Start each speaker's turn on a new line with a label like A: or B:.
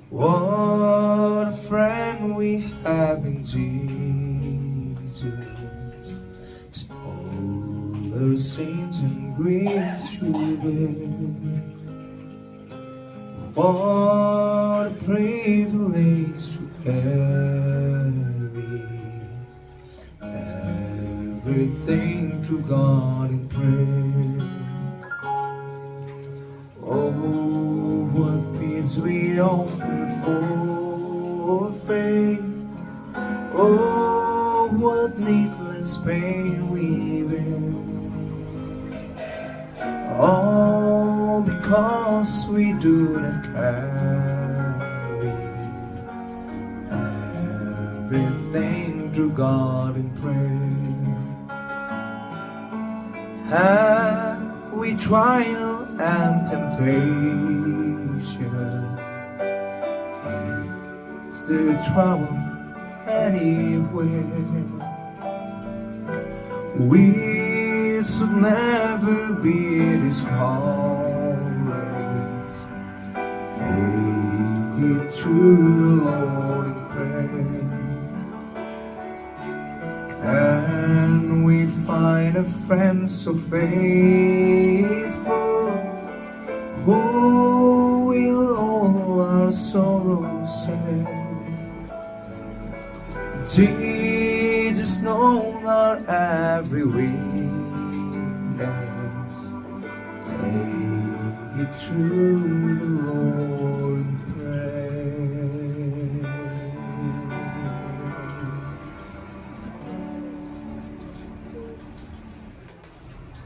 A: What a friend we have in Jesus. All our sins and griefs to bear. What a privilege to carry everything to God in prayer. Oh, what peace we often forfeit. Oh, what needless pain we bear. All because we do not carry everything to God in prayer. Have we trial and temptation? Is there trouble anywhere? We should never be discouraged. Take it to the Lord in prayer. Can we find a friend so faithful, who will all our sorrows share? Jesus knows our every weakness. Take it to the Lord.